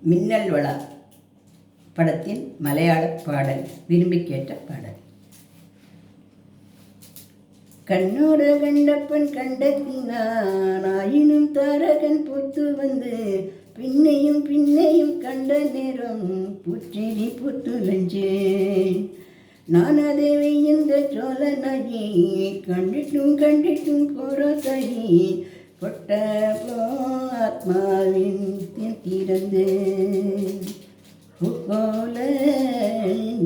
மின்னல் வளா படத்தின் மலையாள பாடல், விரும்பி கேட்ட பாடல். கண்ணோட கண்டப்பன் கண்டத்தினான், ஆயினும் தாரகன் பூத்து வந்து பின்னையும் பின்னையும் கண்ட நேரம் பூச்செடி பூத்து லஞ்சேன். நான் அதை வெய்யந்த சோழனாகி கண்டிட்டும் கண்டிட்டும் போராத்தாகி பொட்ட ஆத்மாவின் திறந்து போல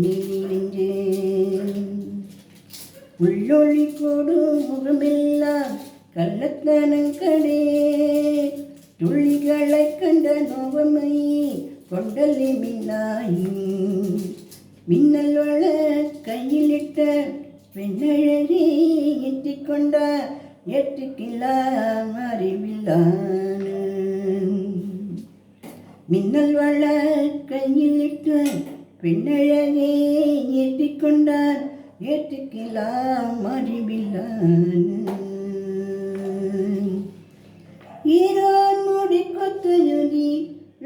நீரிஞ்சேன். உள்ளொளி கோடு முகமெல்லாம் கள்ளத்தனங்கடே, துளிகளை கண்ட நோவமை கொண்டலி மின்னாயி. மின்னல் வள கையிலிட்ட பெண்ணழகி எத்திக்கொண்ட ஏற்றுக்கெல்லாம் அறிவில்லான். மின்னல் வள கையிலிட்ட பெண்ணழகே ஏற்றிக்கொண்டான் ஏற்றுக்கெல்லாம் அறிவில்லான். ஈரான் மூடி கொத்தயுதி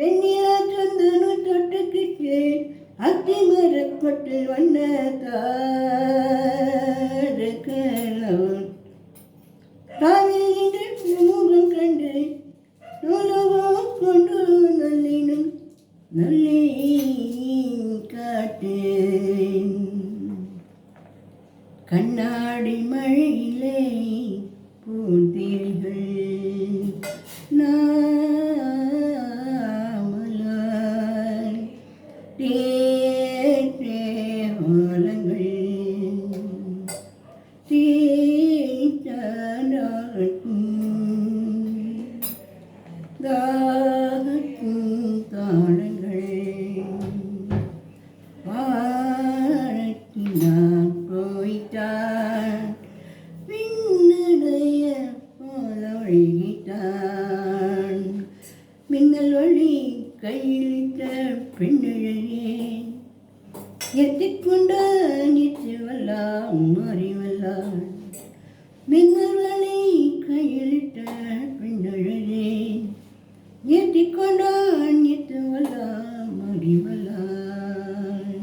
வெண்ணிலா சொந்தனு தொட்டுக்கிட்டு அத்திமரப்பட்டு வண்ணத்தாரன் தாவில் முகம் கண்டு நூலகம் கொண்டு நல்லினும் நல்லே காட்டேன். கண்ணாடி மழையிலே பூந்தீர்கள் நாமலாய் தேலங்கள் தாகத்தின் தாளங்கள் வாழத்தினான் போய்த்தான் பின்னுடைய போல ஒழுகிட்டான். மின்னல் ஒளி கையிலிட்ட பெண்ணழகே எத்திக்கொண்டான் எத்துவல்லாம் அறிவல்லான். மின்னல் ஒளி கையிலிட்ட பெண்ணழகே ஏற்றிக்கொண்டான் எத்துவல்லாம் அறிவல்லான்.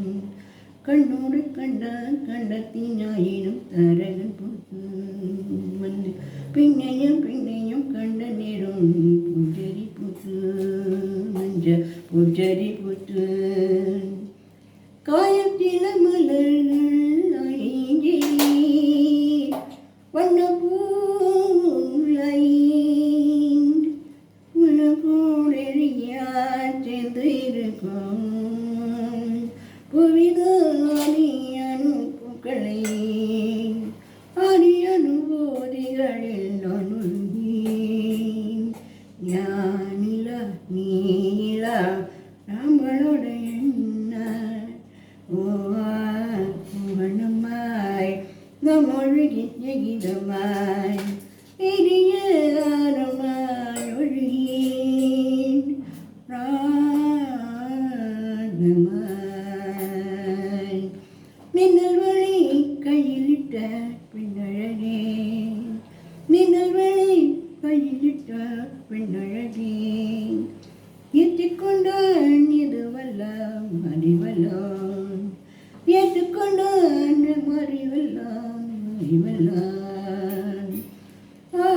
கண்ணோடு கண்டான் கண்டத்தினாயினும் தரகன் போட்டு வந்து பின்னையும் பின்னையும் கண்ட நேரம் பூஜரி போட்டு மஞ்ச பூஜரி போட்டு காயத்தில மலர்கள் ஐங்கே வண்ண பூலை உனக்கூடறியா சேர்ந்து இருக்கும் புவிதானி அனுப்புகளை அடி அனுபூதிகளில் நான் உள்கேன். ஞானிலா நீலா நம்மளோட எண்ண ஓவனமாய் நம் ஒழுகி ஜெகிதமாய் எரியாரமாய் ஒழுகேன் ராகமாய். மின்னல் வழி கையிலிட்ட பெண்ணழகே மின்னல் வழி கையிலிட்ட பெண்ணழகே ஏற்றுக்கொண்டான் இதுவெல்லாம் அறிவல்லாம் ஏற்றுக்கொண்டான் அறிவல்லாம் அறிவல்லாம். ஆ